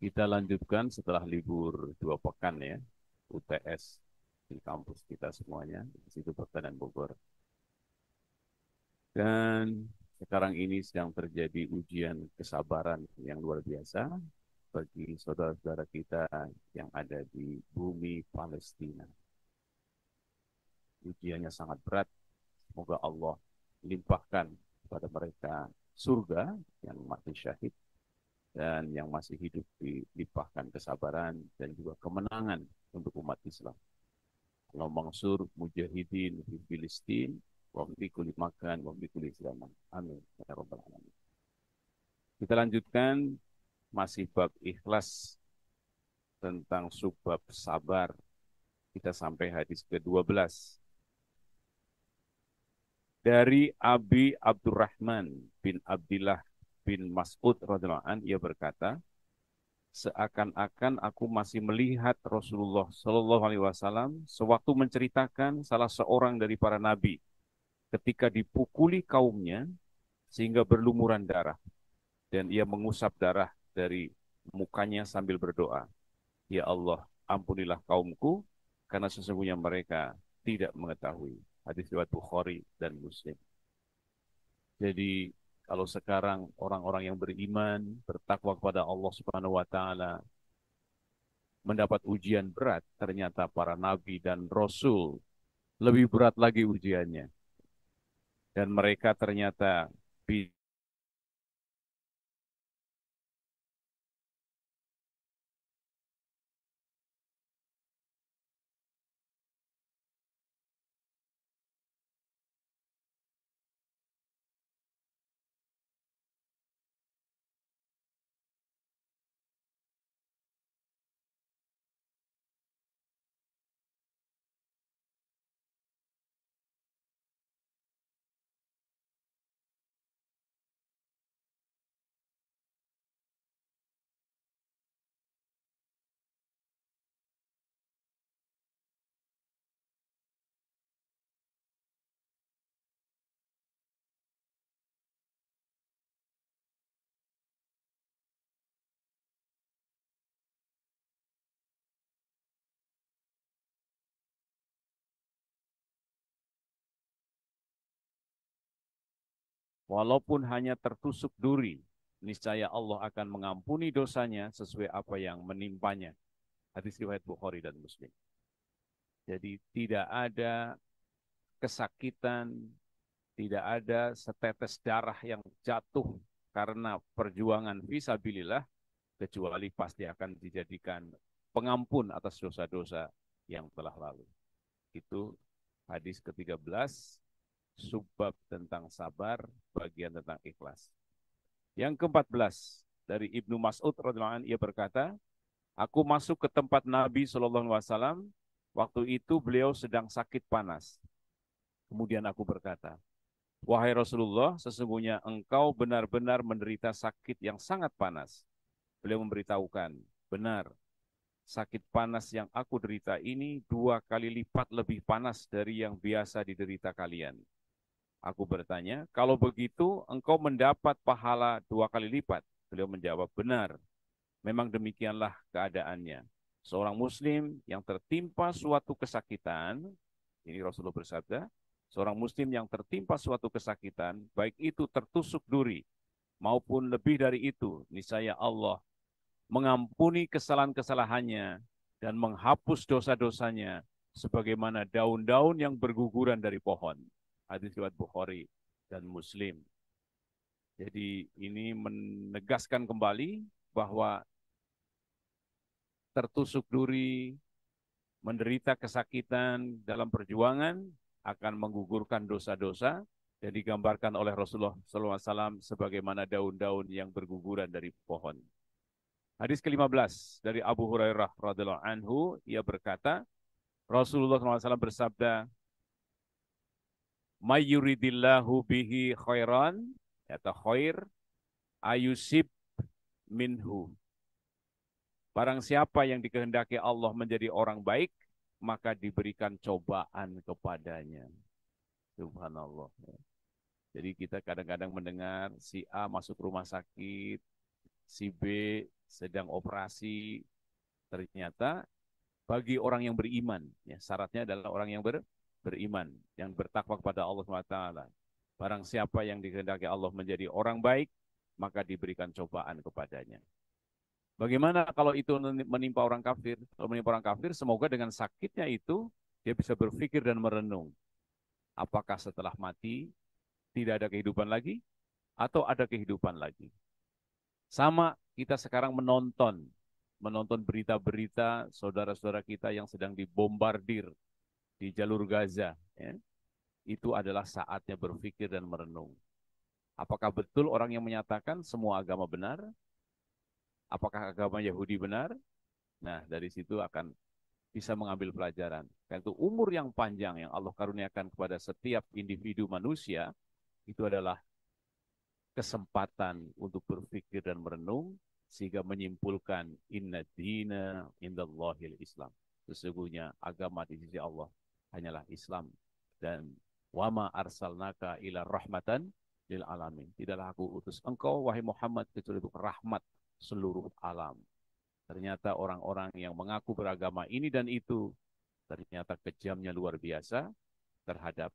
Kita lanjutkan setelah libur 2 pekan ya, UTS di kampus kita semuanya, di situ Pertanian Bogor. Dan sekarang ini sedang terjadi ujian kesabaran yang luar biasa bagi saudara-saudara kita yang ada di bumi Palestina. Ujiannya sangat berat, semoga Allah limpahkan kepada mereka surga yang mati syahid, dan yang masih hidup dilimpahkan kesabaran dan juga kemenangan untuk umat Islam. Allah mangsur mujahidin di Filistin, wa fi kulli makan, wa fi kulli zaman. Amin. Ya Rabbal Alamin. Kita lanjutkan masih bab ikhlas tentang subbab sabar. Kita sampai hadis ke-12. Dari Abi Abdurrahman bin Abdillah bin Mas'ud radhiyallahu anhu, ia berkata, seakan-akan aku masih melihat Rasulullah Shallallahu Alaihi Wasallam sewaktu menceritakan salah seorang dari para nabi ketika dipukuli kaumnya sehingga berlumuran darah, dan ia mengusap darah dari mukanya sambil berdoa, ya Allah, ampunilah kaumku karena sesungguhnya mereka tidak mengetahui. Hadis riwayat Bukhari dan Muslim. Jadi kalau sekarang orang-orang yang beriman, bertakwa kepada Allah Subhanahu wa taala mendapat ujian berat, ternyata para nabi dan rasul lebih berat lagi ujiannya. Dan mereka ternyata walaupun hanya tertusuk duri, niscaya Allah akan mengampuni dosanya sesuai apa yang menimpanya. Hadis riwayat Bukhari dan Muslim. Jadi tidak ada kesakitan, tidak ada setetes darah yang jatuh karena perjuangan fisabilillah, kecuali pasti akan dijadikan pengampun atas dosa-dosa yang telah lalu. Itu hadis ke-13, subbab tentang sabar, bagian tentang ikhlas. Yang ke-14, dari Ibnu Mas'ud radhiyallahu anhu, ia berkata, aku masuk ke tempat Nabi SAW, waktu itu beliau sedang sakit panas. Kemudian aku berkata, wahai Rasulullah, sesungguhnya engkau benar-benar menderita sakit yang sangat panas. Beliau memberitahukan, benar, sakit panas yang aku derita ini 2 kali lipat lebih panas dari yang biasa diderita kalian. Aku bertanya, kalau begitu engkau mendapat pahala 2 kali lipat? Beliau menjawab, benar, memang demikianlah keadaannya. Seorang muslim yang tertimpa suatu kesakitan, ini Rasulullah bersabda, seorang muslim yang tertimpa suatu kesakitan, baik itu tertusuk duri maupun lebih dari itu, niscaya Allah mengampuni kesalahan-kesalahannya dan menghapus dosa-dosanya sebagaimana daun-daun yang berguguran dari pohon. Hadis riwayat Bukhari dan Muslim. Jadi ini menegaskan kembali bahwa tertusuk duri, menderita kesakitan dalam perjuangan akan menggugurkan dosa-dosa, dan digambarkan oleh Rasulullah SAW sebagaimana daun-daun yang berguguran dari pohon. Hadis ke-15 dari Abu Hurairah radhiallahu anhu, ia berkata, Rasulullah SAW bersabda, may yuridillahu bihi khairan, atau khair, ayusib minhu. Barang siapa yang dikehendaki Allah menjadi orang baik, maka diberikan cobaan kepadanya. Subhanallah. Jadi kita kadang-kadang mendengar si A masuk rumah sakit, si B sedang operasi. Ternyata bagi orang yang beriman, ya, syaratnya adalah orang yang beriman, yang bertakwa kepada Allah SWT. Barang siapa yang dikehendaki Allah menjadi orang baik, maka diberikan cobaan kepadanya. Bagaimana kalau itu menimpa orang kafir? Kalau menimpa orang kafir, semoga dengan sakitnya itu, dia bisa berpikir dan merenung. Apakah setelah mati, tidak ada kehidupan lagi? Atau ada kehidupan lagi? Sama kita sekarang menonton berita-berita saudara-saudara kita yang sedang dibombardir di jalur Gaza. Ya. Itu adalah saatnya berpikir dan merenung. Apakah betul orang yang menyatakan semua agama benar? Apakah agama Yahudi benar? Nah, dari situ akan bisa mengambil pelajaran. Karena itu umur yang panjang yang Allah karuniakan kepada setiap individu manusia, itu adalah kesempatan untuk berpikir dan merenung, sehingga menyimpulkan inna dina indallahil Islam. Sesungguhnya agama di sisi Allah hanyalah Islam. Dan wama arsalnaka ila rahmatan lil alamin. Tidaklah aku utus engkau, wahai Muhammad, kecuali untuk rahmat seluruh alam. Ternyata orang-orang yang mengaku beragama ini dan itu, ternyata kejamnya luar biasa terhadap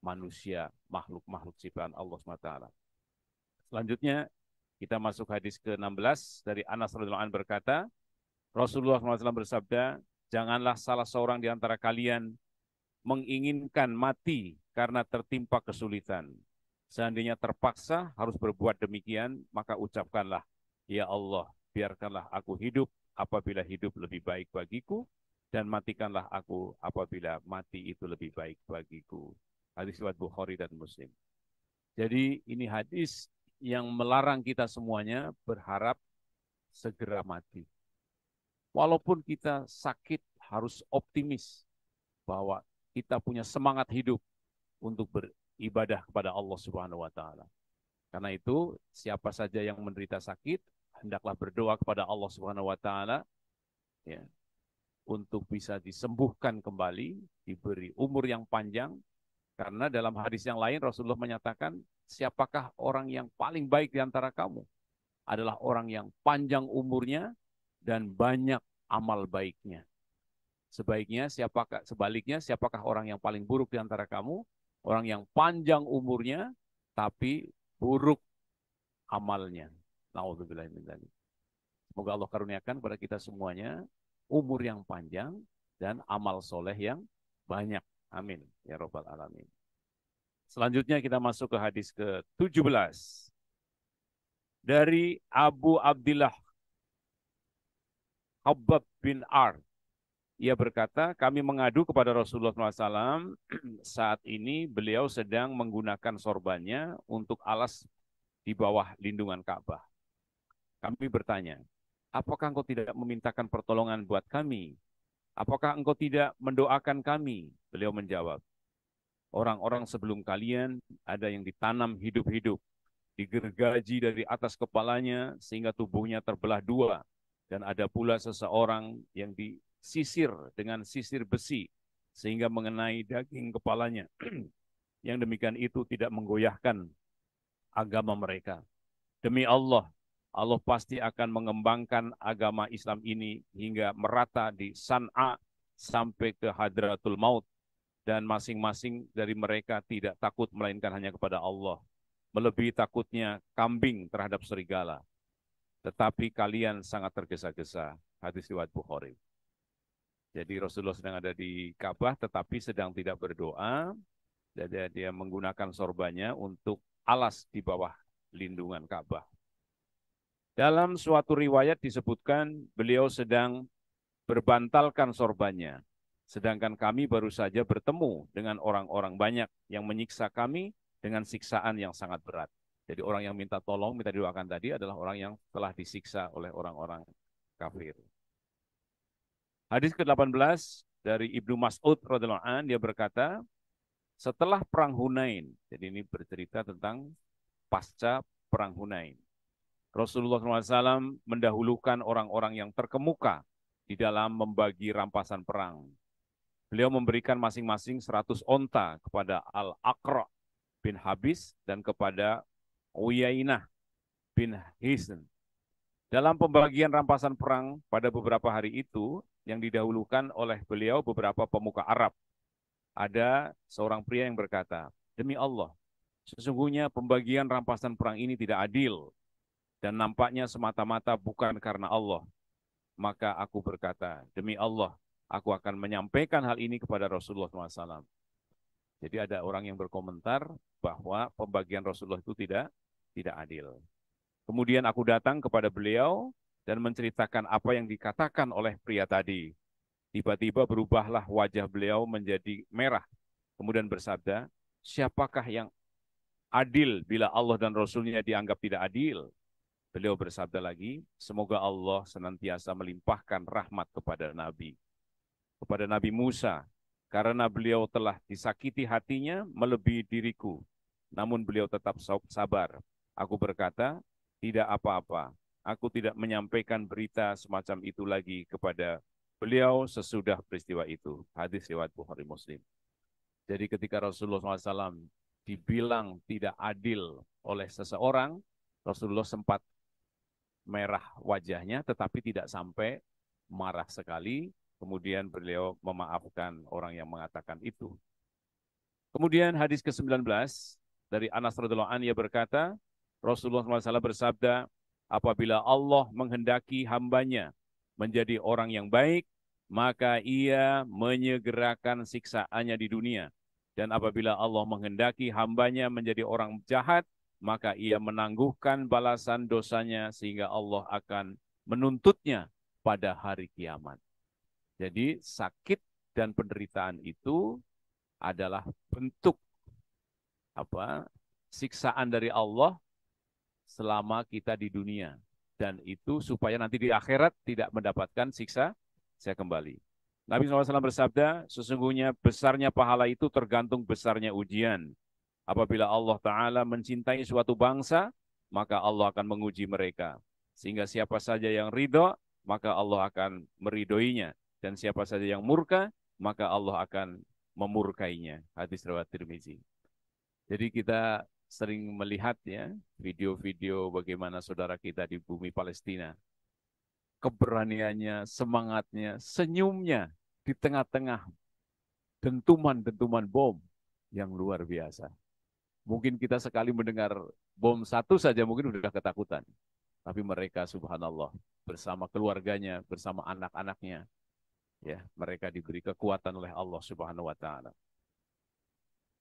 manusia, makhluk-makhluk ciptaan Allah SWT. Selanjutnya, kita masuk hadis ke-16 dari Anas radhiyallahu anhu berkata, Rasulullah SAW bersabda, janganlah salah seorang di antara kalian menginginkan mati karena tertimpa kesulitan. Seandainya terpaksa harus berbuat demikian, maka ucapkanlah, ya Allah, biarkanlah aku hidup apabila hidup lebih baik bagiku, dan matikanlah aku apabila mati itu lebih baik bagiku. Hadis riwayat Bukhari dan Muslim. Jadi ini hadis yang melarang kita semuanya berharap segera mati. Walaupun kita sakit, harus optimis bahwa kita punya semangat hidup untuk beribadah kepada Allah Subhanahu wa taala. Karena itu, siapa saja yang menderita sakit, hendaklah berdoa kepada Allah Subhanahu wa taala ya, untuk bisa disembuhkan kembali, diberi umur yang panjang. Karena dalam hadis yang lain Rasulullah menyatakan, siapakah orang yang paling baik di antara kamu? Adalah orang yang panjang umurnya dan banyak amal baiknya. Sebaliknya, siapakah orang yang paling buruk di antara kamu? Orang yang panjang umurnya, tapi buruk amalnya. Nauzubillah min dzalik. Semoga Allah karuniakan kepada kita semuanya umur yang panjang dan amal soleh yang banyak. Amin. Ya Rabbal Alamin. Selanjutnya kita masuk ke hadis ke-17. Dari Abu Abdillah Khabbab bin Ar. Ia berkata, kami mengadu kepada Rasulullah SAW, saat ini beliau sedang menggunakan sorbannya untuk alas di bawah lindungan Ka'bah. Kami bertanya, apakah engkau tidak memintakan pertolongan buat kami? Apakah engkau tidak mendoakan kami? Beliau menjawab, orang-orang sebelum kalian ada yang ditanam hidup-hidup, digergaji dari atas kepalanya sehingga tubuhnya terbelah dua. Dan ada pula seseorang yang disisir dengan sisir besi sehingga mengenai daging kepalanya. Yang demikian itu tidak menggoyahkan agama mereka. Demi Allah, Allah pasti akan mengembangkan agama Islam ini hingga merata di San'a sampai ke Hadratul Maut. Dan masing-masing dari mereka tidak takut melainkan hanya kepada Allah. Melebihi takutnya kambing terhadap serigala. Tetapi kalian sangat tergesa-gesa. Hadis riwayat Bukhari. Jadi Rasulullah sedang ada di Ka'bah tetapi sedang tidak berdoa. Jadi dia menggunakan sorbannya untuk alas di bawah lindungan Ka'bah. Dalam suatu riwayat disebutkan beliau sedang berbantalkan sorbannya. Sedangkan kami baru saja bertemu dengan orang-orang banyak yang menyiksa kami dengan siksaan yang sangat berat. Jadi orang yang minta tolong, minta didoakan tadi adalah orang yang telah disiksa oleh orang-orang kafir. Hadis ke-18 dari Ibnu Mas'ud radhiyallahu anhu, dia berkata, setelah perang Hunain, jadi ini bercerita tentang pasca perang Hunain. Rasulullah SAW mendahulukan orang-orang yang terkemuka di dalam membagi rampasan perang. Beliau memberikan masing-masing 100 onta kepada Al-Aqra bin Habis dan kepada Uyainah bin Hisn. Dalam pembagian rampasan perang pada beberapa hari itu, yang didahulukan oleh beliau beberapa pemuka Arab, ada seorang pria yang berkata, demi Allah, sesungguhnya pembagian rampasan perang ini tidak adil dan nampaknya semata-mata bukan karena Allah. Maka aku berkata, demi Allah, aku akan menyampaikan hal ini kepada Rasulullah SAW. Jadi ada orang yang berkomentar bahwa pembagian Rasulullah itu tidak adil. Kemudian aku datang kepada beliau dan menceritakan apa yang dikatakan oleh pria tadi. Tiba-tiba berubahlah wajah beliau menjadi merah. Kemudian bersabda, siapakah yang adil bila Allah dan Rasulnya dianggap tidak adil? Beliau bersabda lagi, semoga Allah senantiasa melimpahkan rahmat kepada Nabi Musa, karena beliau telah disakiti hatinya melebihi diriku. Namun beliau tetap sabar. Aku berkata, tidak apa-apa. Aku tidak menyampaikan berita semacam itu lagi kepada beliau sesudah peristiwa itu. Hadis riwayat Bukhari Muslim. Jadi ketika Rasulullah SAW dibilang tidak adil oleh seseorang, Rasulullah sempat merah wajahnya, tetapi tidak sampai marah sekali. Kemudian beliau memaafkan orang yang mengatakan itu. Kemudian hadis ke-19 dari Anas radhiyallahu anhu, ia berkata, Rasulullah SAW bersabda, apabila Allah menghendaki hambanya menjadi orang yang baik, maka ia menyegerakan siksaannya di dunia. Dan apabila Allah menghendaki hambanya menjadi orang jahat, maka ia menangguhkan balasan dosanya sehingga Allah akan menuntutnya pada hari kiamat. Jadi sakit dan penderitaan itu adalah bentuk siksaan dari Allah selama kita di dunia, dan itu supaya nanti di akhirat tidak mendapatkan siksa saya kembali. Nabi SAW bersabda, sesungguhnya besarnya pahala itu tergantung besarnya ujian. Apabila Allah Ta'ala mencintai suatu bangsa, maka Allah akan menguji mereka. Sehingga siapa saja yang ridho, maka Allah akan meridhoinya. Dan siapa saja yang murka, maka Allah akan memurkainya. Hadis riwayat Tirmizi. Jadi kita sering melihat ya video-video bagaimana saudara kita di bumi Palestina. Keberaniannya, semangatnya, senyumnya di tengah-tengah dentuman-dentuman bom yang luar biasa. Mungkin kita sekali mendengar bom satu saja mungkin sudah ketakutan. Tapi mereka subhanallah bersama keluarganya, bersama anak-anaknya, ya mereka diberi kekuatan oleh Allah Subhanahu wa taala.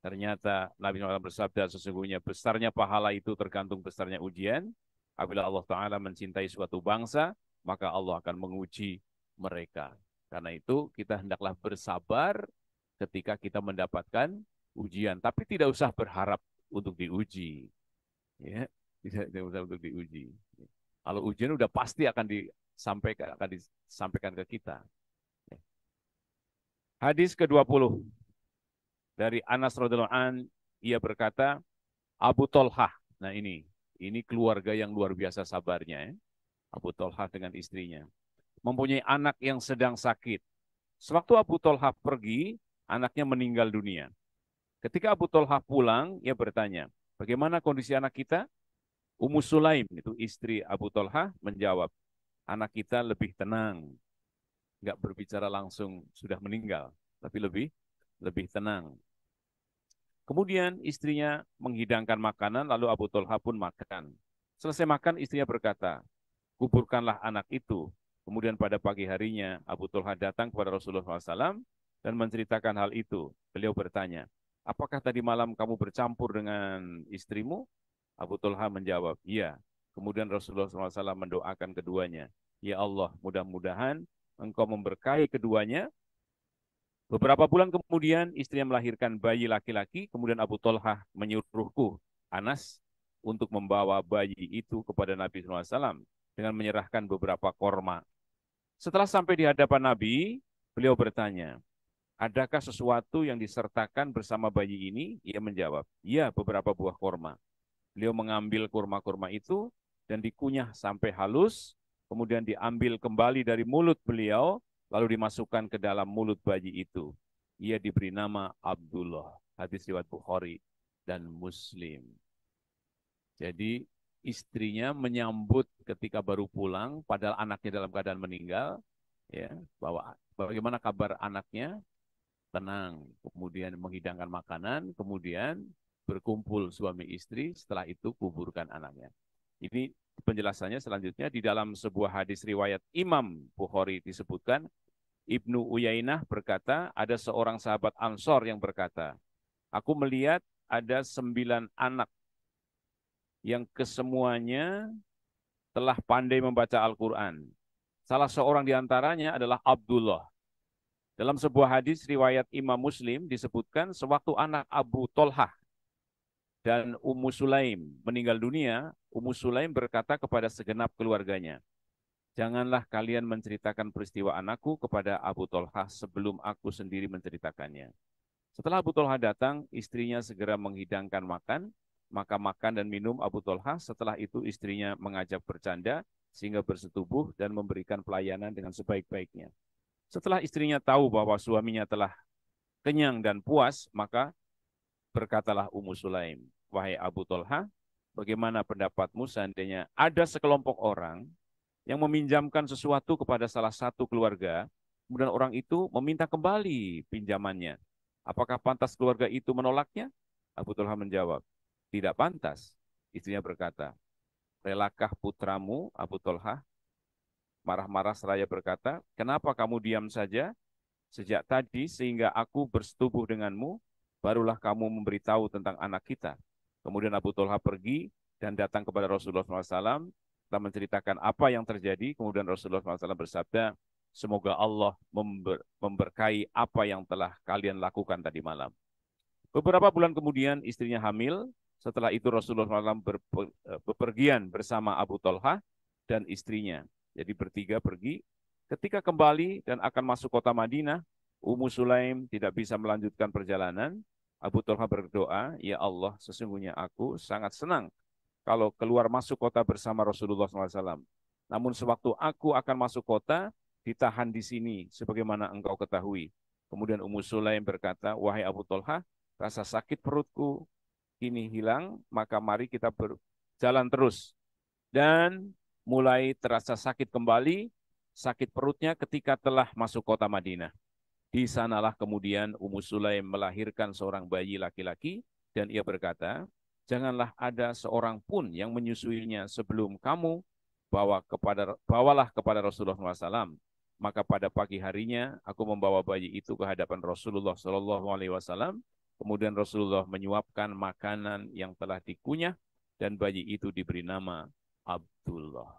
Ternyata Nabi SAW bersabda, sesungguhnya besarnya pahala itu tergantung besarnya ujian. Apabila Allah Ta'ala mencintai suatu bangsa, maka Allah akan menguji mereka. Karena itu kita hendaklah bersabar ketika kita mendapatkan ujian. Tapi tidak usah berharap untuk diuji. Ya, tidak usah untuk diuji. Kalau ujian udah pasti akan disampaikan ke kita. Hadis ke-20 dari Anas radhiyallahu an, ia berkata, Abu Tolhah. Nah ini keluarga yang luar biasa sabarnya ya. Abu Tolhah dengan istrinya mempunyai anak yang sedang sakit. Sewaktu Abu Tolhah pergi, anaknya meninggal dunia. Ketika Abu Tolhah pulang, ia bertanya, bagaimana kondisi anak kita? Ummu Sulaim, itu istri Abu Tolhah, menjawab, anak kita lebih tenang. Nggak berbicara langsung sudah meninggal, tapi lebih tenang. Kemudian istrinya menghidangkan makanan, lalu Abu Tolhah pun makan. Selesai makan, istrinya berkata, kuburkanlah anak itu. Kemudian pada pagi harinya, Abu Tolhah datang kepada Rasulullah SAW dan menceritakan hal itu. Beliau bertanya, apakah tadi malam kamu bercampur dengan istrimu? Abu Tolhah menjawab, iya. Kemudian Rasulullah SAW mendoakan keduanya. Ya Allah, mudah-mudahan engkau memberkahi keduanya. Beberapa bulan kemudian istrinya melahirkan bayi laki-laki, kemudian Abu Tolhah menyuruhku, Anas, untuk membawa bayi itu kepada Nabi SAW dengan menyerahkan beberapa korma. Setelah sampai di hadapan Nabi, beliau bertanya, adakah sesuatu yang disertakan bersama bayi ini? Ia menjawab, iya, beberapa buah korma. Beliau mengambil kurma-kurma itu dan dikunyah sampai halus, kemudian diambil kembali dari mulut beliau, lalu dimasukkan ke dalam mulut bayi itu. Ia diberi nama Abdullah. Hadis riwayat Bukhari dan Muslim. Jadi istrinya menyambut ketika baru pulang, padahal anaknya dalam keadaan meninggal, ya, bahwa bagaimana kabar anaknya, tenang, kemudian menghidangkan makanan, kemudian berkumpul suami istri, setelah itu kuburkan anaknya. Ini penjelasannya selanjutnya di dalam sebuah hadis riwayat Imam Bukhari disebutkan, Ibnu Uyainah berkata, ada seorang sahabat Ansor yang berkata, aku melihat ada 9 anak yang kesemuanya telah pandai membaca Al-Quran. Salah seorang di antaranya adalah Abdullah. Dalam sebuah hadis riwayat Imam Muslim disebutkan sewaktu anak Abu Tolhah dan Ummu Sulaim meninggal dunia, Ummu Sulaim berkata kepada segenap keluarganya, janganlah kalian menceritakan peristiwa anakku kepada Abu Tolhah sebelum aku sendiri menceritakannya. Setelah Abu Tolhah datang, istrinya segera menghidangkan makan, maka makan dan minum Abu Tolhah. Setelah itu istrinya mengajak bercanda sehingga bersetubuh dan memberikan pelayanan dengan sebaik-baiknya. Setelah istrinya tahu bahwa suaminya telah kenyang dan puas, maka berkatalah Ummu Sulaim, wahai Abu Tolhah, bagaimana pendapatmu seandainya ada sekelompok orang yang meminjamkan sesuatu kepada salah satu keluarga, kemudian orang itu meminta kembali pinjamannya. Apakah pantas keluarga itu menolaknya? Abu Tolhah menjawab, tidak pantas. Istrinya berkata, relakah putramu, Abu Tolhah, marah-marah seraya berkata, kenapa kamu diam saja? Sejak tadi sehingga aku bersetubuh denganmu, barulah kamu memberitahu tentang anak kita. Kemudian Abu Tolhah pergi dan datang kepada Rasulullah SAW, telah menceritakan apa yang terjadi. Kemudian Rasulullah SAW bersabda, semoga Allah memberkahi apa yang telah kalian lakukan tadi malam. Beberapa bulan kemudian istrinya hamil. Setelah itu Rasulullah SAW bepergian bersama Abu Tolhah dan istrinya. Jadi bertiga pergi. Ketika kembali dan akan masuk kota Madinah, Ummu Sulaim tidak bisa melanjutkan perjalanan. Abu Tolhah berdoa, ya Allah, sesungguhnya aku sangat senang kalau keluar masuk kota bersama Rasulullah SAW. Namun sewaktu aku akan masuk kota, ditahan di sini, sebagaimana engkau ketahui. Kemudian Ummu Sulaim berkata, wahai Abu Tolhah, rasa sakit perutku ini hilang, maka mari kita berjalan terus. Dan mulai terasa sakit kembali, sakit perutnya ketika telah masuk kota Madinah. Di sanalah kemudian Ummu Sulaim melahirkan seorang bayi laki-laki dan ia berkata, janganlah ada seorang pun yang menyusuinya sebelum kamu bawalah kepada Rasulullah SAW. Maka pada pagi harinya aku membawa bayi itu ke hadapan Rasulullah SAW. Kemudian Rasulullah menyuapkan makanan yang telah dikunyah dan bayi itu diberi nama Abdullah.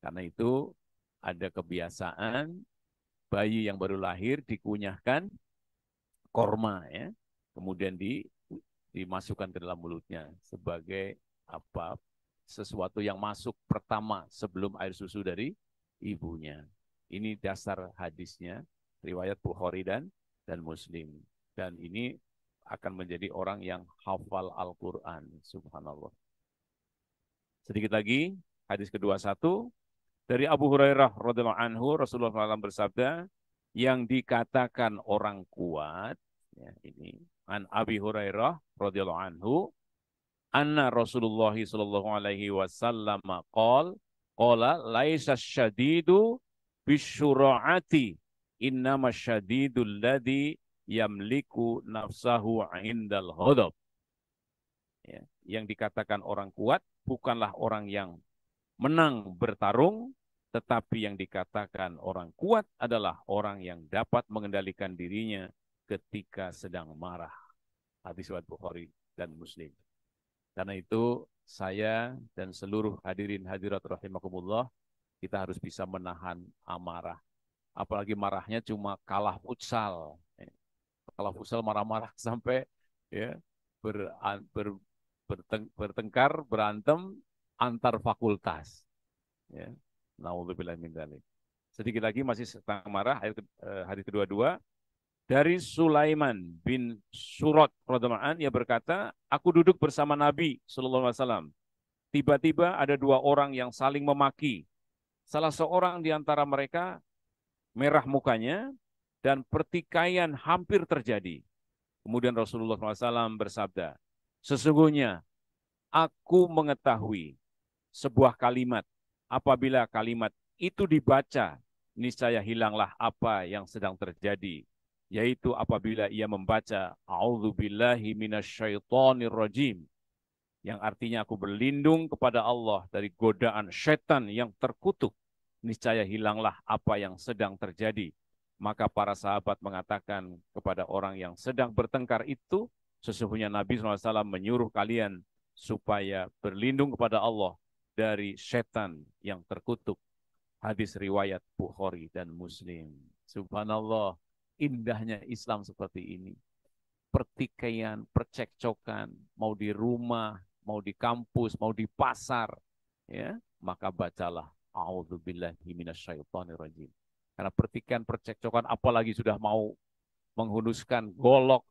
Karena itu ada kebiasaan bayi yang baru lahir dikunyahkan korma, ya, kemudian dimasukkan ke dalam mulutnya sebagai apa, sesuatu yang masuk pertama sebelum air susu dari ibunya. Ini dasar hadisnya, riwayat Bukhari dan Muslim. Dan ini akan menjadi orang yang hafal Al-Quran. Subhanallah. Sedikit lagi, hadis kedua satu. Dari Abu Hurairah radhiyallahu anhu, Rasulullah SAW bersabda, yang dikatakan orang kuat, ya, ini an Abi Hurairah radhiyallahu anhu, anna Rasulullah sallallahu alaihi wasallam qala laisa syadidu bisyura'ati innama syadidul ladzi yamliku nafsahu indal ghadab. Ya, yang dikatakan orang kuat bukanlah orang yang menang bertarung, tetapi yang dikatakan orang kuat adalah orang yang dapat mengendalikan dirinya ketika sedang marah. Hadis riwayat Bukhari dan Muslim. Karena itu saya dan seluruh hadirin hadirat rahimakumullah, kita harus bisa menahan amarah. Apalagi marahnya cuma kalah futsal. Kalah futsal marah-marah sampai ya bertengkar, berantem antar fakultas. Ya. Nauzubillah min dzalik. Sedikit lagi masih tentang marah, hadis kedua-dua. Dari Sulaiman bin Surat radhiyallahu anhu, ia berkata, aku duduk bersama Nabi sallallahu alaihi wasallam. Tiba-tiba ada dua orang yang saling memaki. Salah seorang di antara mereka merah mukanya dan pertikaian hampir terjadi. Kemudian Rasulullah SAW bersabda, sesungguhnya Aku mengetahui sebuah kalimat. Apabila kalimat itu dibaca, niscaya hilanglah apa yang sedang terjadi. Yaitu apabila ia membaca, A'udzubillahi minasyaitonirrajim. Yang artinya aku berlindung kepada Allah dari godaan setan yang terkutuk. Niscaya hilanglah apa yang sedang terjadi. Maka para sahabat mengatakan kepada orang yang sedang bertengkar itu, sesungguhnya Nabi SAW menyuruh kalian supaya berlindung kepada Allah dari setan yang terkutuk. Hadis riwayat Bukhari dan Muslim. Subhanallah, indahnya Islam seperti ini. Pertikaian, percekcokan, mau di rumah, mau di kampus, mau di pasar, ya, maka bacalah A'udzubillahi minasyaitonirrajim. Karena pertikaian, percekcokan, apalagi sudah mau menghunuskan golok,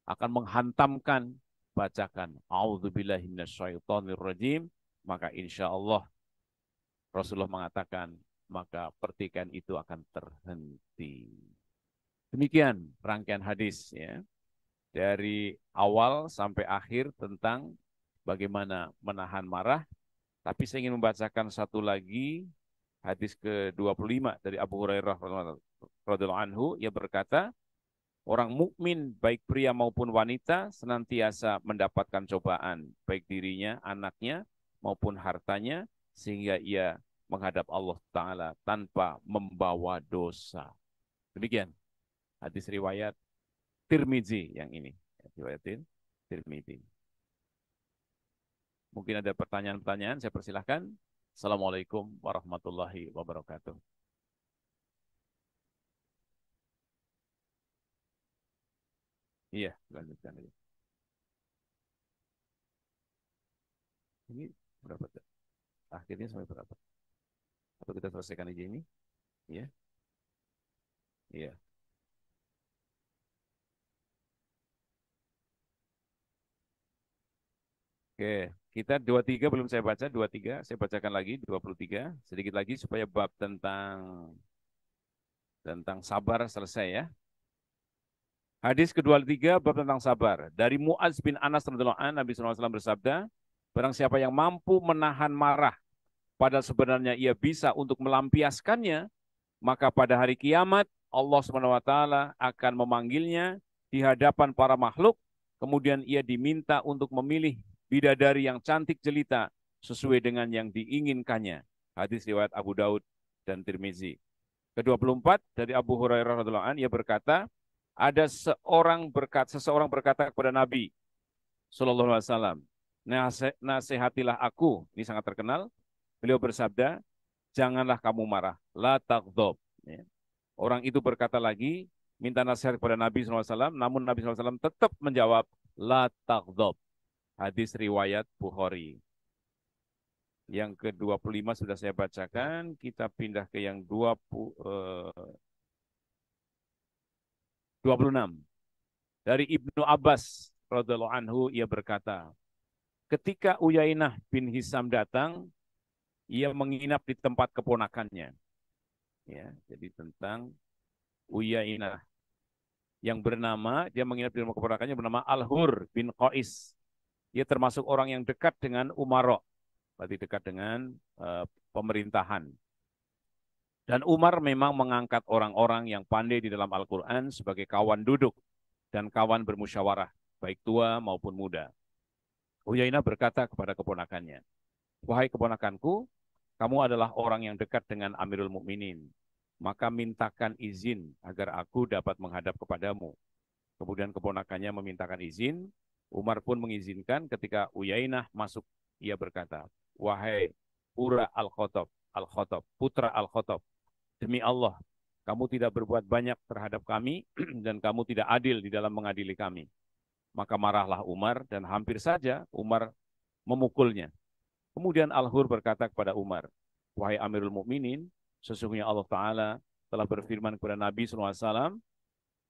akan menghantamkan, bacakan A'udzubillahi minasyaitonirrajim, maka insya Allah Rasulullah mengatakan, maka pertikaian itu akan terhenti. Demikian rangkaian hadis, ya, dari awal sampai akhir tentang bagaimana menahan marah. Tapi saya ingin membacakan satu lagi hadis ke-25 dari Abu Hurairah radhiyallahu anhu. Ia berkata, orang mukmin baik pria maupun wanita senantiasa mendapatkan cobaan, baik dirinya, anaknya maupun hartanya, sehingga ia menghadap Allah Ta'ala tanpa membawa dosa. Demikian hadis riwayat Tirmizi yang ini. Riwayatin Tirmizi. Mungkin ada pertanyaan-pertanyaan, saya persilahkan. Assalamualaikum warahmatullahi wabarakatuh. Iya, lanjutkan aja. Ini berapa? Akhirnya sampai berapa? Atau kita selesaikan aja ini? Iya, iya. Oke, kita 23 belum saya baca, 23 saya bacakan lagi, 23 sedikit lagi supaya bab tentang sabar selesai, ya. Hadis ke-23 bab tentang sabar. Dari Mu'adz bin Anas radhiyallahu anhu, Nabi SAW bersabda, barang siapa yang mampu menahan marah, padahal sebenarnya ia bisa untuk melampiaskannya, maka pada hari kiamat Allah SWT akan memanggilnya di hadapan para makhluk, kemudian ia diminta untuk memilih bidadari yang cantik jelita sesuai dengan yang diinginkannya. Hadis riwayat Abu Daud dan Tirmizi. Ke-24 dari Abu Hurairah radhiyallahu anhu, ia berkata, ada seseorang berkata kepada Nabi Shallallahu Alaihi Wasallam, nasihatilah aku. Ini sangat terkenal. Beliau bersabda, janganlah kamu marah, la taghdab. Ya. Orang itu berkata lagi, minta nasihat kepada Nabi SAW, namun Nabi SAW tetap menjawab, la taghdab. Hadis riwayat Bukhari. Yang ke-25 sudah saya bacakan, kita pindah ke yang 26. Dari Ibnu Abbas radhiyallahu anhu, ia berkata, ketika Uyainah bin Hisam datang, ia menginap di tempat keponakannya. Ya, jadi tentang Uyainah yang bernama, dia menginap di rumah keponakannya bernama Al-Hur bin Qais. Ia termasuk orang yang dekat dengan Umaro, berarti dekat dengan pemerintahan. Dan Umar memang mengangkat orang-orang yang pandai di dalam Al-Quran sebagai kawan duduk dan kawan bermusyawarah, baik tua maupun muda. Uyainah berkata kepada keponakannya, wahai keponakanku, kamu adalah orang yang dekat dengan Amirul Mukminin, maka mintakan izin agar aku dapat menghadap kepadamu. Kemudian keponakannya memintakan izin, Umar pun mengizinkan. Ketika Uyainah masuk, ia berkata, wahai Pura Al-Khotob, putra Al-Khotob, demi Allah, kamu tidak berbuat banyak terhadap kami dan kamu tidak adil di dalam mengadili kami. Maka marahlah Umar dan hampir saja Umar memukulnya. Kemudian Al-Hur berkata kepada Umar, wahai Amirul Mukminin, sesungguhnya Allah Ta'ala telah berfirman kepada Nabi SAW,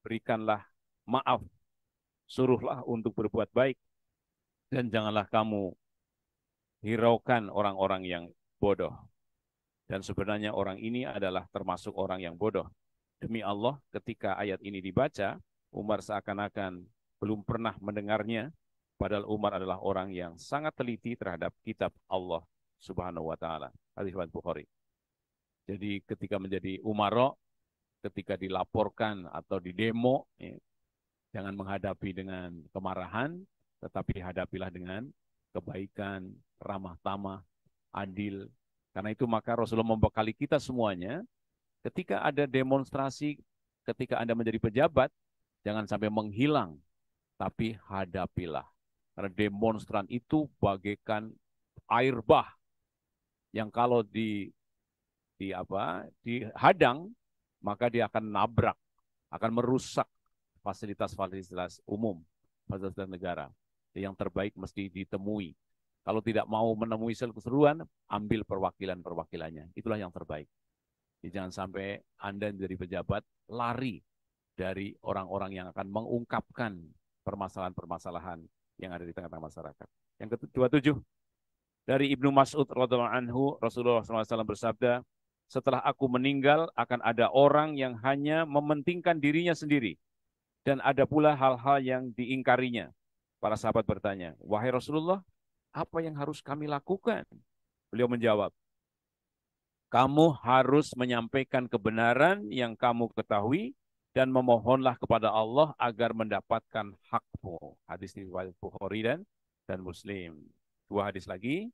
berikanlah maaf, suruhlah untuk berbuat baik, dan janganlah kamu hiraukan orang-orang yang bodoh. Dan sebenarnya orang ini adalah termasuk orang yang bodoh. Demi Allah, ketika ayat ini dibaca, Umar seakan-akan belum pernah mendengarnya, Padahal Umar adalah orang yang sangat teliti terhadap kitab Allah Subhanahu wa taala. Hadis riwayat Bukhari. Jadi ketika menjadi umaro, ketika dilaporkan atau didemo, ya, jangan menghadapi dengan kemarahan, tetapi hadapilah dengan kebaikan, ramah tamah, adil. Karena itu maka Rasulullah membekali kita semuanya, ketika ada demonstrasi, ketika Anda menjadi pejabat, jangan sampai menghilang, tapi hadapilah. Karena demonstran itu bagaikan air bah yang kalau dihadang, maka dia akan nabrak, akan merusak fasilitas-fasilitas umum, fasilitas negara. Yang terbaik mesti ditemui. Kalau tidak mau menemui keseruan, ambil perwakilan-perwakilannya. Itulah yang terbaik. Jadi jangan sampai Anda menjadi pejabat lari dari orang-orang yang akan mengungkapkan permasalahan-permasalahan yang ada di tengah-tengah masyarakat. Yang ke-27, dari Ibnu Mas'ud radhiyallahu anhu, Rasulullah SAW bersabda, setelah aku meninggal akan ada orang yang hanya mementingkan dirinya sendiri, dan ada pula hal-hal yang diingkarinya. Para sahabat bertanya, wahai Rasulullah, apa yang harus kami lakukan? Beliau menjawab, kamu harus menyampaikan kebenaran yang kamu ketahui dan memohonlah kepada Allah agar mendapatkan hakmu. Hadis riwayat Bukhari dan Muslim. Dua hadis lagi.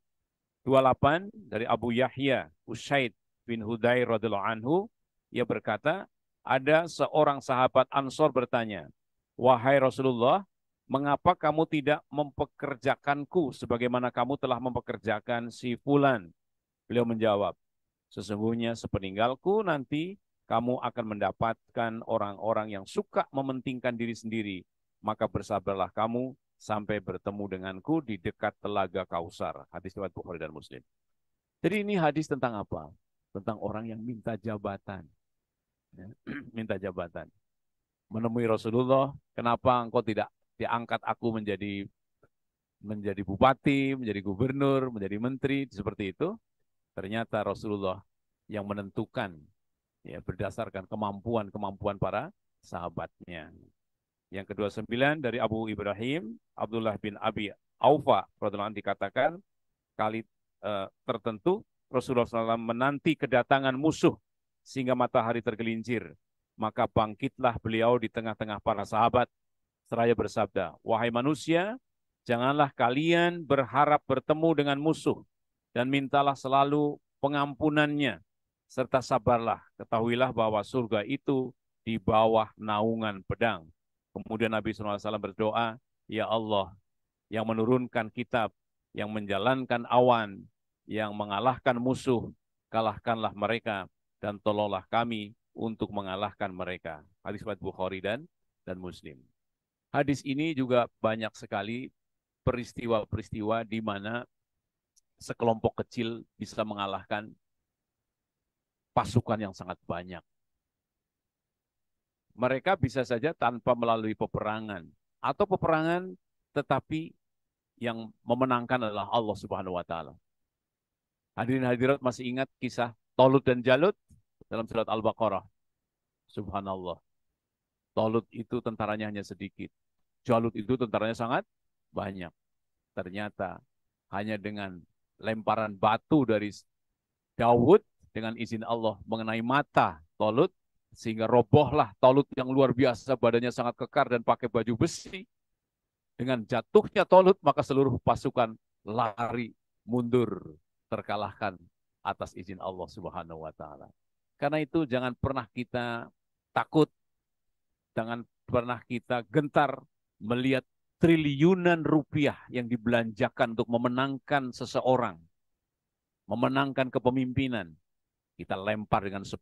28 dari Abu Yahya Usaid bin Hudayr radhiyallahu anhu, ia berkata, ada seorang sahabat Ansor bertanya, wahai Rasulullah, mengapa kamu tidak mempekerjakanku sebagaimana kamu telah mempekerjakan si fulan? Beliau menjawab, sesungguhnya sepeninggalku nanti kamu akan mendapatkan orang-orang yang suka mementingkan diri sendiri. Maka bersabarlah kamu sampai bertemu denganku di dekat telaga Kausar. Hadis riwayat Bukhari dan Muslim. Jadi ini hadis tentang apa? Tentang orang yang minta jabatan. Ya, minta jabatan. Menemui Rasulullah, kenapa engkau tidak diangkat aku menjadi bupati, menjadi gubernur, menjadi menteri, seperti itu? Ternyata Rasulullah yang menentukan, ya, berdasarkan kemampuan para sahabatnya. Yang ke-29 dari Abu Ibrahim Abdullah bin Abi Aufa radhiyallahu anhu dikatakan, kali tertentu Rasulullah SAW menanti kedatangan musuh sehingga matahari tergelincir. Maka bangkitlah beliau di tengah-tengah para sahabat seraya bersabda, wahai manusia, janganlah kalian berharap bertemu dengan musuh dan mintalah selalu pengampunannya, serta sabarlah, ketahuilah bahwa surga itu di bawah naungan pedang. Kemudian Nabi SAW berdoa, ya Allah, yang menurunkan kitab, yang menjalankan awan, yang mengalahkan musuh, kalahkanlah mereka, dan tolonglah kami untuk mengalahkan mereka. Hadis riwayat Bukhari dan Muslim. Hadis ini juga banyak sekali peristiwa-peristiwa di mana sekelompok kecil bisa mengalahkan pasukan yang sangat banyak. Mereka bisa saja tanpa melalui peperangan, atau peperangan tetapi yang memenangkan adalah Allah Subhanahu wa taala. Hadirin hadirat masih ingat kisah Tolut dan Jalut dalam surat Al-Baqarah? Subhanallah. Tolut itu tentaranya hanya sedikit. Jalut itu tentaranya sangat banyak. Ternyata hanya dengan lemparan batu dari Daud dengan izin Allah mengenai mata Tolut, sehingga robohlah Tolut yang luar biasa, badannya sangat kekar dan pakai baju besi. Dengan jatuhnya Tolut, maka seluruh pasukan lari mundur, terkalahkan atas izin Allah Subhanahu wa taala. Karena itu jangan pernah kita takut, jangan pernah kita gentar melihat triliunan rupiah yang dibelanjakan untuk memenangkan seseorang, memenangkan kepemimpinan. Kita lempar dengan 10.000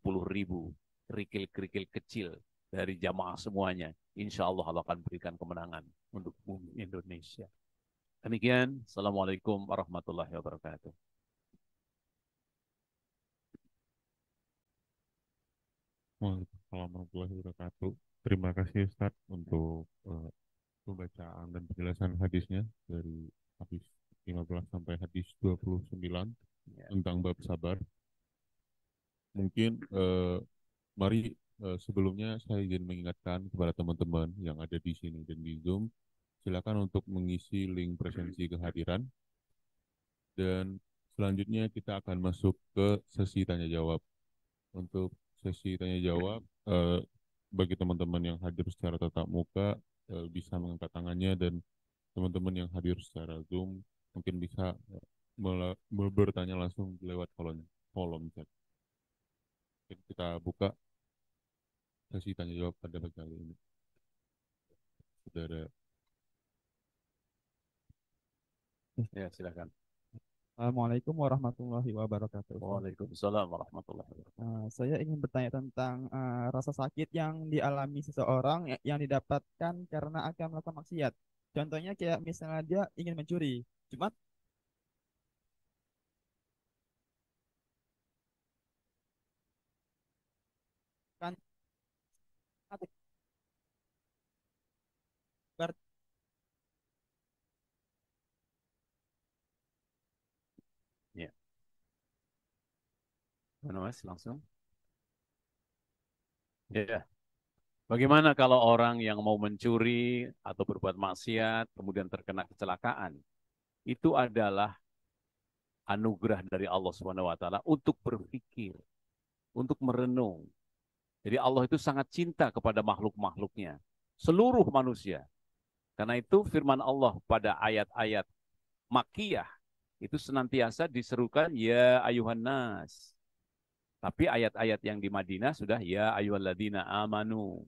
kerikil-kerikil kecil dari jamaah semuanya. Insya Allah Allah akan berikan kemenangan untuk bumi Indonesia. Demikian, Assalamualaikum warahmatullahi wabarakatuh. Waalaikumsalam warahmatullahi wabarakatuh. Terima kasih Ustadz untuk pembacaan dan penjelasan hadisnya dari hadis 15 sampai hadis 29 Ya. tentang bab sabar. Mungkin mari sebelumnya saya ingin mengingatkan kepada teman-teman yang ada di sini dan di Zoom silakan untuk mengisi link presensi kehadiran dan selanjutnya kita akan masuk ke sesi tanya jawab. Untuk sesi tanya jawab, bagi teman-teman yang hadir secara tatap muka bisa mengangkat tangannya, dan teman-teman yang hadir secara Zoom mungkin bisa bertanya langsung lewat kolom chat. Jadi kita buka sesi tanya jawab pada pagi kali ini. Saudara. Ya, silakan. Assalamualaikum warahmatullahi wabarakatuh. Waalaikumsalam warahmatullahi wabarakatuh. Saya ingin bertanya tentang rasa sakit yang dialami seseorang yang didapatkan karena akan melakukan maksiat. Contohnya kayak misalnya dia ingin mencuri, cuma kan ber- Ya. Mana Mas, langsung? Ya. Bagaimana kalau orang yang mau mencuri atau berbuat maksiat, kemudian terkena kecelakaan? Itu adalah anugerah dari Allah Subhanahu wa taala untuk berpikir, untuk merenung. Jadi Allah itu sangat cinta kepada makhluk-makhluknya, seluruh manusia. Karena itu firman Allah pada ayat-ayat Makkiyah itu senantiasa diserukan ya ayuhan nas. Tapi ayat-ayat yang di Madinah sudah ya ayyuhalladzina amanu.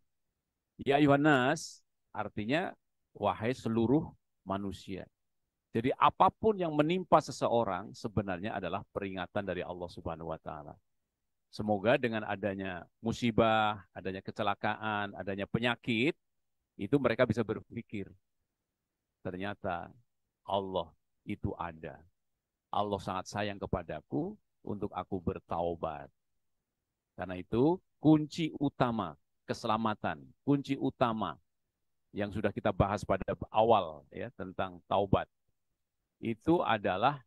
Ya ayuhan nas artinya wahai seluruh manusia. Jadi apapun yang menimpa seseorang sebenarnya adalah peringatan dari Allah Subhanahu wa taala. Semoga dengan adanya musibah, adanya kecelakaan, adanya penyakit, itu mereka bisa berpikir, ternyata Allah itu ada. Allah sangat sayang kepadaku untuk aku bertaubat. Karena itu kunci utama keselamatan, kunci utama yang sudah kita bahas pada awal ya tentang taubat. Itu adalah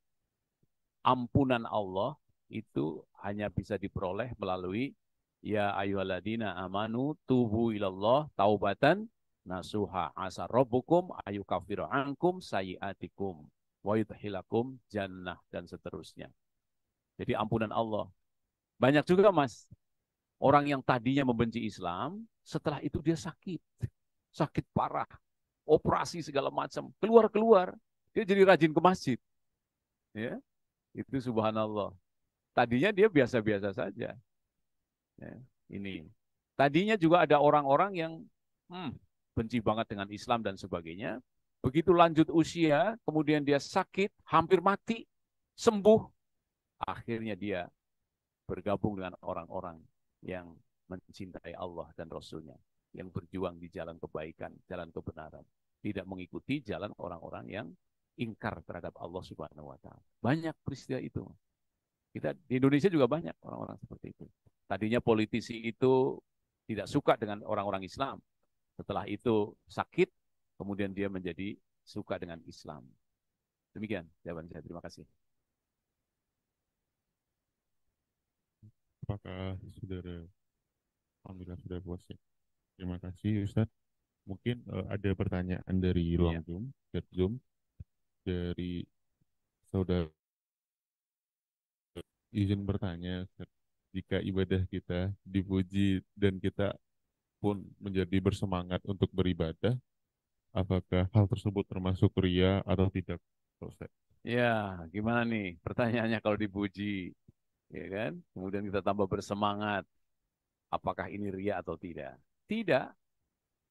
ampunan Allah itu hanya bisa diperoleh melalui ya ayyuhalladzina amanu tubu ilallah taubatan nasuha asa rabbukum ayukaffiru ankum sayiatikum wa yudkhilakum jannah dan seterusnya. Jadi ampunan Allah. Banyak juga Mas, orang yang tadinya membenci Islam, setelah itu dia sakit. Sakit parah, operasi segala macam, keluar-keluar, dia jadi rajin ke masjid. Ya, itu subhanallah. Tadinya dia biasa-biasa saja. Ya, ini. Tadinya juga ada orang-orang yang benci banget dengan Islam dan sebagainya. Begitu lanjut usia, kemudian dia sakit, hampir mati, sembuh. Akhirnya dia bergabung dengan orang-orang yang mencintai Allah dan Rasul-Nya, yang berjuang di jalan kebaikan, jalan kebenaran. Tidak mengikuti jalan orang-orang yang ingkar terhadap Allah Subhanahu wa taala. Banyak peristiwa itu. Kita di Indonesia juga banyak orang-orang seperti itu. Tadinya politisi itu tidak suka dengan orang-orang Islam. Setelah itu sakit, kemudian dia menjadi suka dengan Islam. Demikian jawaban saya. Terima kasih. Apakah saudara, alhamdulillah sudah puas ya. Terima kasih Ustadz. Mungkin ada pertanyaan dari ruang Zoom, chat Zoom, dari saudara. Izin bertanya, Ustadz. Jika ibadah kita dipuji dan kita pun menjadi bersemangat untuk beribadah, apakah hal tersebut termasuk ria atau tidak, Ustadz? Ya, gimana nih pertanyaannya kalau dipuji, ya kan? Kemudian kita tambah bersemangat, apakah ini ria atau tidak? Tidak.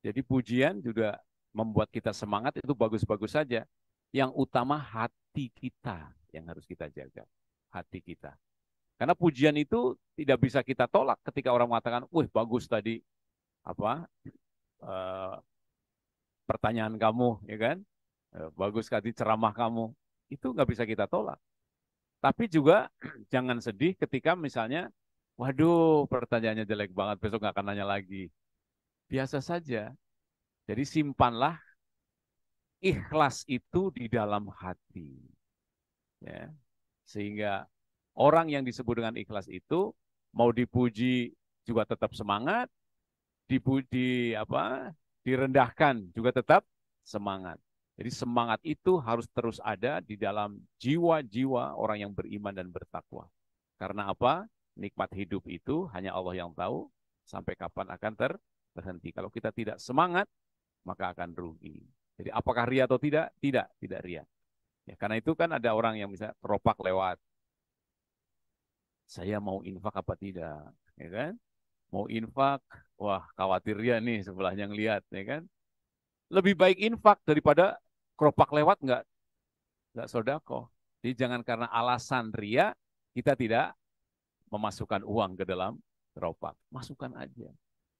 Jadi pujian juga membuat kita semangat itu bagus-bagus saja. Yang utama hati kita yang harus kita jaga, hati kita. Karena pujian itu tidak bisa kita tolak ketika orang mengatakan, "Wih, bagus tadi apa eh, pertanyaan kamu, ya kan? Bagus tadi ceramah kamu." Itu nggak bisa kita tolak. Tapi juga jangan sedih ketika misalnya, waduh, pertanyaannya jelek banget, besok nggak akan nanya lagi. Biasa saja. Jadi simpanlah ikhlas itu di dalam hati. Ya. Sehingga orang yang disebut dengan ikhlas itu mau dipuji juga tetap semangat, dipuji apa? Direndahkan juga tetap semangat. Jadi semangat itu harus terus ada di dalam jiwa-jiwa orang yang beriman dan bertakwa. Karena apa? Nikmat hidup itu hanya Allah yang tahu sampai kapan akan terhenti. Kalau kita tidak semangat, maka akan rugi. Jadi apakah ria atau tidak? Tidak, tidak ria. Ya, karena itu kan ada orang yang bisa teropak lewat. Saya mau infak apa tidak? Ya kan? Mau infak, wah khawatir ria nih sebelahnya ngelihat, ya kan? Lebih baik infak daripada keropak lewat nggak sodako. Jadi jangan karena alasan ria kita tidak memasukkan uang ke dalam keropak. Masukkan aja.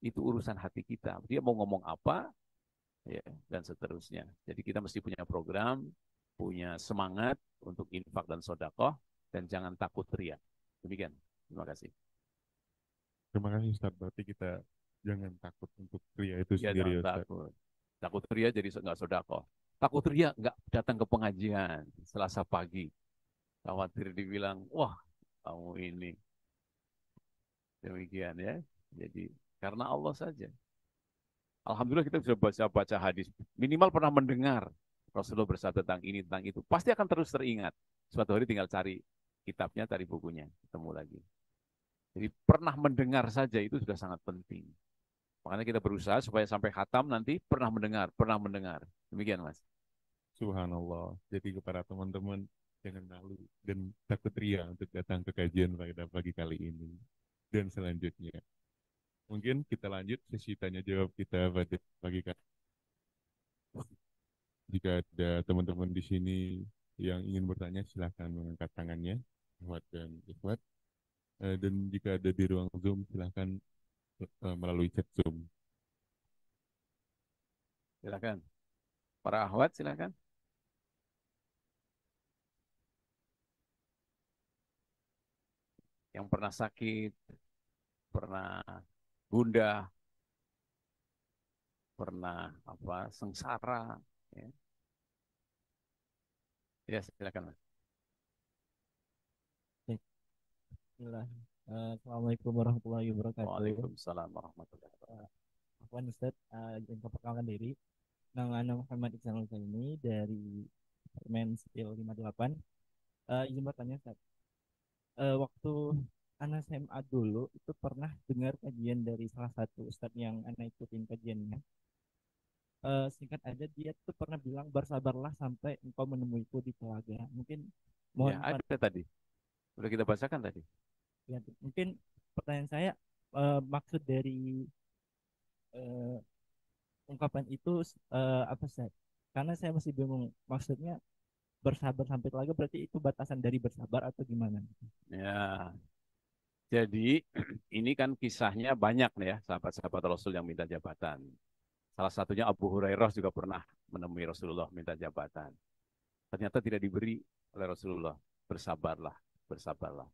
Itu urusan hati kita. Dia mau ngomong apa, ya, dan seterusnya. Jadi kita mesti punya program, punya semangat untuk infak dan sodakoh, dan jangan takut ria. Demikian. Terima kasih. Terima kasih Ustaz. Berarti kita jangan takut untuk ria itu Ya, sendiri ya jangan Ustaz. takut. Takut ria jadi nggak sodakoh. Takut ria nggak datang ke pengajian Selasa pagi. Khawatir dibilang, wah kamu ini. Demikian ya. Jadi karena Allah saja. Alhamdulillah kita sudah baca hadis. Minimal pernah mendengar Rasulullah bersabda tentang ini, tentang itu. Pasti akan terus teringat. Suatu hari tinggal cari kitabnya, cari bukunya. Ketemu lagi. Jadi pernah mendengar saja itu sudah sangat penting. Makanya kita berusaha supaya sampai khatam nanti pernah mendengar, pernah mendengar. Demikian Mas. Subhanallah. Jadi kepada teman-teman jangan malu dan takut ria untuk datang ke kajian pada pagi kali ini dan selanjutnya. Mungkin kita lanjut sesi tanya jawab kita pada pagi kali. Jika ada teman-teman di sini yang ingin bertanya, silahkan mengangkat tangannya, Ikhwat dan Ikhwat. Dan jika ada di ruang Zoom, silahkan melalui chat Zoom. Silakan. Para akhwat silakan. Yang pernah sakit, pernah gundah, pernah apa sengsara, ya, ya silakan Mas. Bismillah. Assalamualaikum warahmatullahi wabarakatuh. Waalaikumsalam warahmatullahi wabarakatuh. Afwan Ustaz, izin memperkenalkan diri. Nama Anda Muhammad Iksanul ini dari Departemen Sipil 58. Izin bertanya Ustaz. Waktu anak SMA dulu itu pernah dengar kajian dari salah satu Ustadz yang anak ikutin kajiannya. Singkat aja dia tuh pernah bilang bersabarlah sampai engkau menemuiku di telaga. Mungkin mohon Ya, ada tadi. Sudah kita bacakan tadi. ya, mungkin pertanyaan saya maksud dari eh, ungkapan itu apa sih? Karena saya masih bingung maksudnya bersabar sampai telaga berarti itu batasan dari bersabar atau gimana? Ya, jadi ini kan kisahnya banyak nih ya, sahabat-sahabat Rasul yang minta jabatan. Salah satunya Abu Hurairah juga pernah menemui Rasulullah minta jabatan. Ternyata tidak diberi oleh Rasulullah. Bersabarlah, bersabarlah.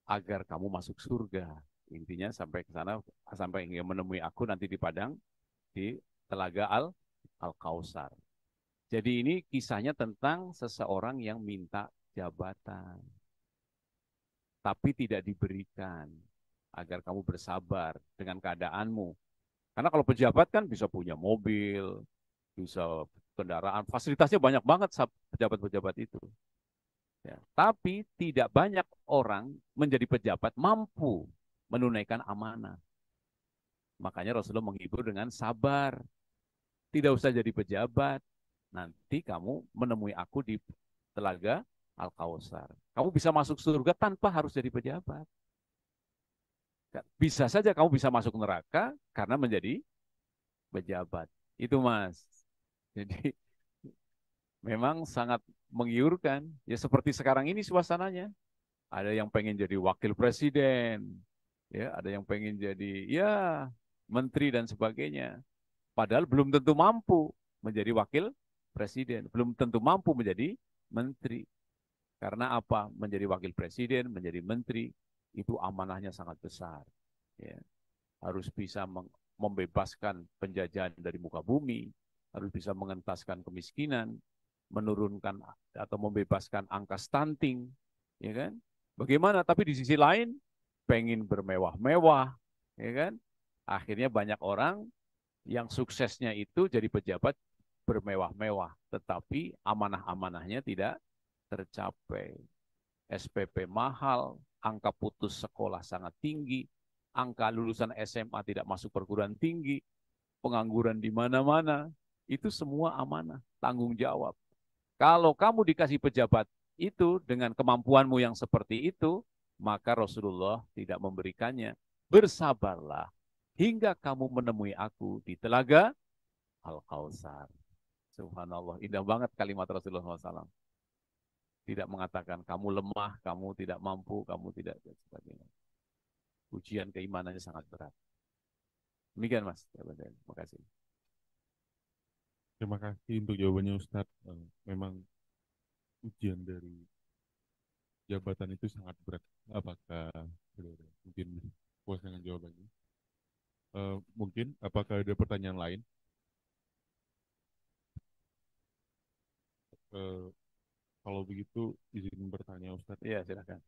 Agar kamu masuk surga. Intinya sampai ke sana, sampai hingga menemui aku nanti di padang, di Telaga Al-Kausar. Jadi ini kisahnya tentang seseorang yang minta jabatan. Tapi tidak diberikan. Agar kamu bersabar dengan keadaanmu. Karena kalau pejabat kan bisa punya mobil, bisa kendaraan, fasilitasnya banyak banget pejabat-pejabat itu. Ya, tapi tidak banyak orang menjadi pejabat mampu menunaikan amanah. Makanya Rasulullah menghibur dengan sabar. Tidak usah jadi pejabat. Nanti kamu menemui aku di Telaga Al-Kausar. Kamu bisa masuk surga tanpa harus jadi pejabat. Bisa saja kamu bisa masuk neraka karena menjadi pejabat. Itu Mas. Jadi memang sangat menggiurkan. Ya seperti sekarang ini suasananya. Ada yang pengen jadi wakil presiden, ya, ada yang pengen jadi ya menteri dan sebagainya. Padahal belum tentu mampu menjadi wakil presiden, belum tentu mampu menjadi menteri. Karena apa? Menjadi wakil presiden, menjadi menteri itu amanahnya sangat besar. Ya. Harus bisa membebaskan penjajahan dari muka bumi, harus bisa mengentaskan kemiskinan, menurunkan atau membebaskan angka stunting, ya kan? Bagaimana? Tapi di sisi lain pengen bermewah-mewah, ya kan? Akhirnya banyak orang yang suksesnya itu jadi pejabat bermewah-mewah, tetapi amanah-amanahnya tidak tercapai. SPP mahal, angka putus sekolah sangat tinggi, angka lulusan SMA tidak masuk perguruan tinggi, pengangguran di mana-mana, itu semua amanah, tanggung jawab. Kalau kamu dikasih pejabat itu dengan kemampuanmu yang seperti itu, maka Rasulullah tidak memberikannya. Bersabarlah hingga kamu menemui aku di telaga Al-Kautsar. Subhanallah, indah banget kalimat Rasulullah SAW. Tidak mengatakan kamu lemah, kamu tidak mampu, kamu tidak dan sebagainya. Ujian keimanannya sangat berat. Demikian Mas. Terima kasih. Terima kasih untuk jawabannya Ustadz. Memang ujian dari jabatan itu sangat berat. Apakah saudara mungkin puas dengan jawabannya? Mungkin apakah ada pertanyaan lain? Kalau begitu izin bertanya Ustadz. Iya, silakan.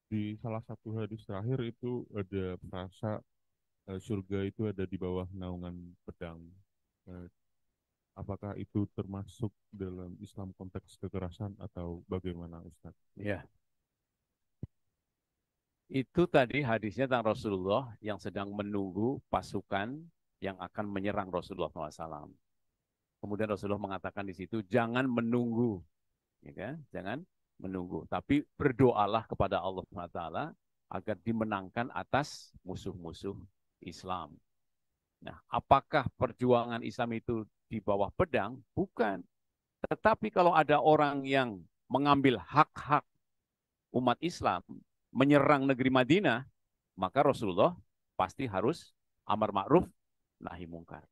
Di salah satu hadis terakhir itu ada frasa surga itu ada di bawah naungan pedang. Eh, Apakah itu termasuk dalam Islam konteks kekerasan atau bagaimana Ustaz? Iya. Itu tadi hadisnya tentang Rasulullah yang sedang menunggu pasukan yang akan menyerang Rasulullah SAW. Kemudian Rasulullah mengatakan di situ, jangan menunggu, ya kan? Jangan menunggu, tapi berdoalah kepada Allah SWT agar dimenangkan atas musuh-musuh Islam. Nah, apakah perjuangan Islam itu di bawah pedang? Bukan. Tetapi kalau ada orang yang mengambil hak-hak umat Islam, menyerang negeri Madinah, maka Rasulullah pasti harus amar ma'ruf nahi mungkar.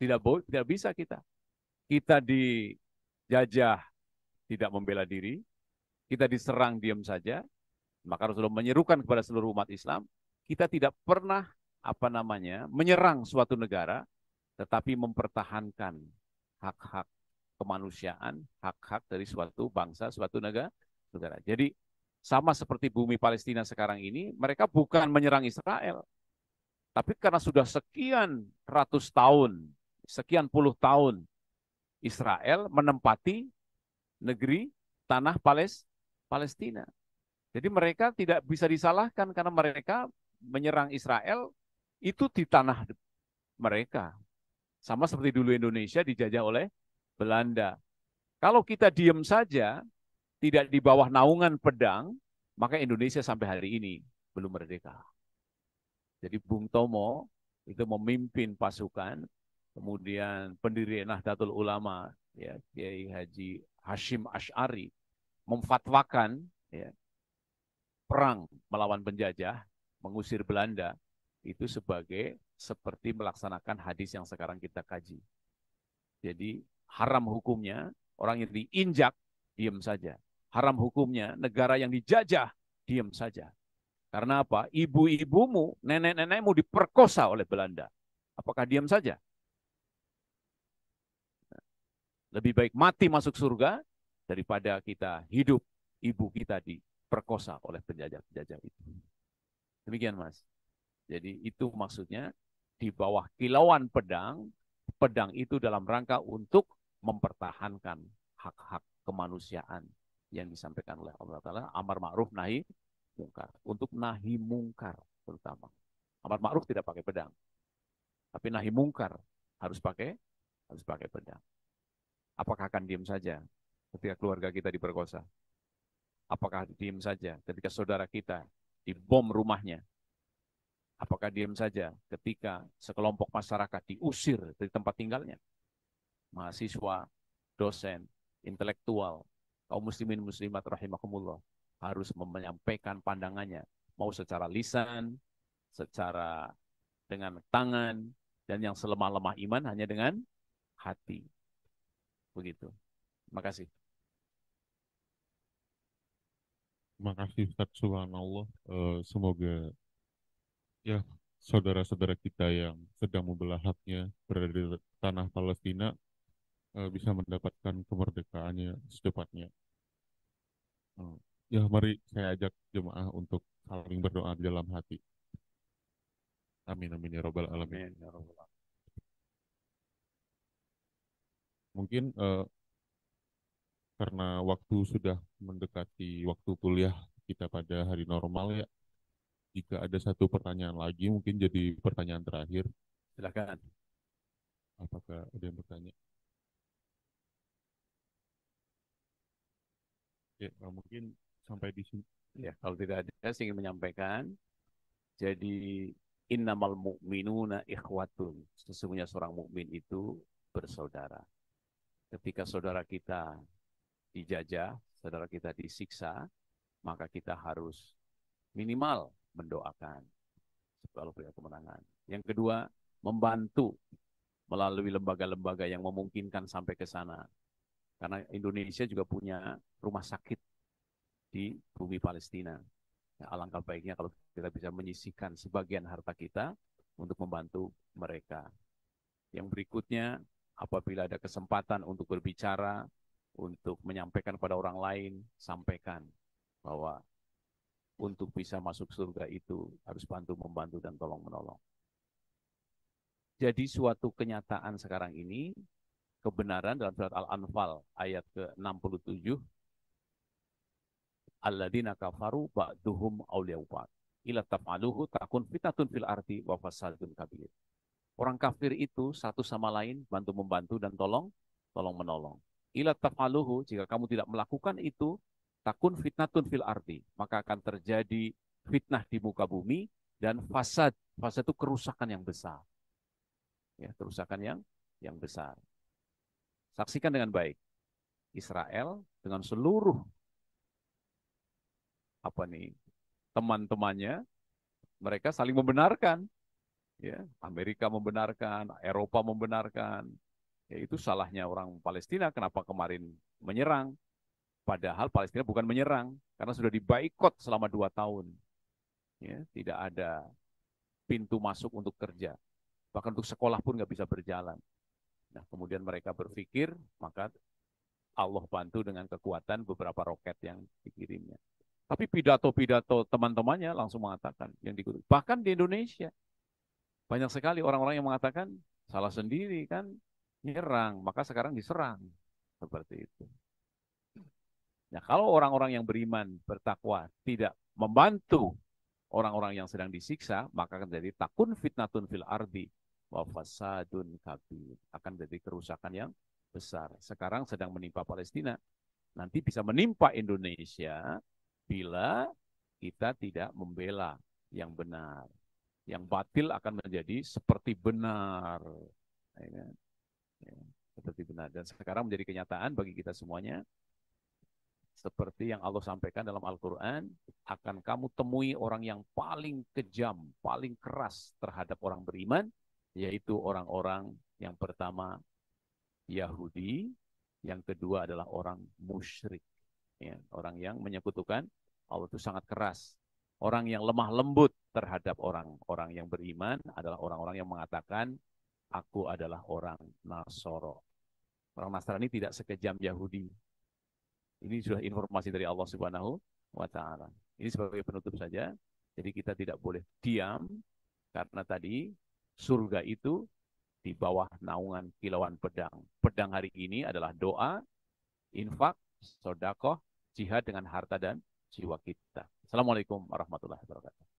Tidak bisa kita. Kita dijajah tidak membela diri, kita diserang diam saja, maka Rasulullah menyerukan kepada seluruh umat Islam, kita tidak pernah menyerang suatu negara, tetapi mempertahankan hak-hak kemanusiaan, hak-hak dari suatu bangsa, suatu negara. Jadi sama seperti bumi Palestina sekarang ini, mereka bukan menyerang Israel, tapi karena sudah sekian ratus tahun, sekian puluh tahun, Israel menempati negeri tanah Palestina. Jadi mereka tidak bisa disalahkan karena mereka menyerang Israel itu di tanah mereka. Sama seperti dulu Indonesia dijajah oleh Belanda. Kalau kita diam saja, tidak di bawah naungan pedang, maka Indonesia sampai hari ini belum merdeka. Jadi Bung Tomo itu memimpin pasukan, kemudian pendiri Nahdlatul Ulama, ya, Kiai Haji Hashim Asy'ari, memfatwakan ya, perang melawan penjajah, mengusir Belanda, itu seperti melaksanakan hadis yang sekarang kita kaji. Jadi haram hukumnya orang yang diinjak, diam saja. Haram hukumnya negara yang dijajah, diam saja. Karena apa? Ibu-ibumu, nenek-nenekmu diperkosa oleh Belanda. Apakah diam saja? Lebih baik mati masuk surga daripada kita hidup ibu kita diperkosa oleh penjajah-penjajah itu. Demikian Mas. Jadi itu maksudnya di bawah kilauan pedang, pedang itu dalam rangka untuk mempertahankan hak-hak kemanusiaan yang disampaikan oleh Allah Ta'ala, amar ma'ruf nahi mungkar. Untuk nahi mungkar terutama. Amar ma'ruf tidak pakai pedang. Tapi nahi mungkar harus pakai pedang. Apakah akan diam saja ketika keluarga kita diperkosa? Apakah diam saja ketika saudara kita dibom rumahnya? Apakah diam saja ketika sekelompok masyarakat diusir dari tempat tinggalnya? Mahasiswa, dosen, intelektual, kaum muslimin muslimat rahimakumullah harus menyampaikan pandangannya, mau secara lisan, secara dengan tangan, dan yang selemah-lemah iman hanya dengan hati. Begitu. Terima kasih. Terima kasih Ustaz, subhanallah. Semoga ya saudara-saudara kita yang sedang membelah haknya berada di tanah Palestina bisa mendapatkan kemerdekaannya secepatnya. Ya mari saya ajak jemaah untuk saling berdoa di dalam hati. Amin amin ya rabbal alamin. Amin ya rabbal alamin. mungkin karena waktu sudah mendekati waktu kuliah kita pada hari normal ya, jika ada satu pertanyaan lagi mungkin jadi pertanyaan terakhir. Silakan. Apakah ada yang bertanya? Ya, mungkin sampai di sini. Ya, kalau tidak ada, saya ingin menyampaikan. Jadi innamal mu'minuna ikhwatun. Sesungguhnya seorang mukmin itu bersaudara. Ketika saudara kita dijajah, saudara kita disiksa, maka kita harus minimal mendoakan supaya Allah berikan kemenangan. Yang kedua, membantu melalui lembaga-lembaga yang memungkinkan sampai ke sana. Karena Indonesia juga punya rumah sakit di bumi Palestina. Ya, alangkah baiknya kalau kita bisa menyisihkan sebagian harta kita untuk membantu mereka. Yang berikutnya, apabila ada kesempatan untuk berbicara, untuk menyampaikan pada orang lain, sampaikan bahwa untuk bisa masuk surga itu harus bantu membantu dan tolong menolong. Jadi suatu kenyataan sekarang ini, kebenaran dalam surat Al-Anfal ayat ke-67, alladzina kafaru ba'duhum awliya'u ba'd ila taf'aluhu takun fitnatun fil ardi wa fasadun kabir. Orang kafir itu satu sama lain bantu membantu dan tolong menolong. Ila taf'aluhu, jika kamu tidak melakukan itu, takun fitnatun fil ardi, maka akan terjadi fitnah di muka bumi dan fasad. Fasad itu kerusakan yang besar. Ya, kerusakan yang besar. Saksikan dengan baik. Israel dengan seluruh teman-temannya, mereka saling membenarkan. Ya, Amerika membenarkan, Eropa membenarkan. Ya, itu salahnya orang Palestina. Kenapa kemarin menyerang? Padahal Palestina bukan menyerang, karena sudah dibaikot selama 2 tahun. Ya, tidak ada pintu masuk untuk kerja. Bahkan untuk sekolah pun nggak bisa berjalan. Nah, kemudian mereka berpikir, maka Allah bantu dengan kekuatan beberapa roket yang dikirimnya. Tapi pidato-pidato teman-temannya langsung mengatakan yang dikutip. Bahkan di Indonesia, banyak sekali orang-orang yang mengatakan, salah sendiri kan, nyerang, maka sekarang diserang. Seperti itu. Nah, kalau orang-orang yang beriman, bertakwa, tidak membantu orang-orang yang sedang disiksa, maka akan jadi takun fitnatun fil ardi wa fasadun kabir. Akan jadi kerusakan yang besar. Sekarang sedang menimpa Palestina, nanti bisa menimpa Indonesia bila kita tidak membela yang benar. Yang batil akan menjadi seperti benar. Ya, seperti benar. Dan sekarang menjadi kenyataan bagi kita semuanya, seperti yang Allah sampaikan dalam Al-Quran, akan kamu temui orang yang paling kejam, paling keras terhadap orang beriman, yaitu orang-orang yang pertama Yahudi, yang kedua adalah orang musyrik. Ya, orang yang menyekutukan Allah itu sangat keras. Orang yang lemah lembut terhadap orang-orang yang beriman adalah orang-orang yang mengatakan, aku adalah orang Nasoro. Orang Nasrani tidak sekejam Yahudi. Ini sudah informasi dari Allah Subhanahu wa Ta'ala. Ini sebagai penutup saja. Jadi kita tidak boleh diam, karena tadi surga itu di bawah naungan kilauan pedang. Pedang hari ini adalah doa, infak, sedekah, jihad dengan harta dan jiwa kita. Assalamualaikum warahmatullahi wabarakatuh.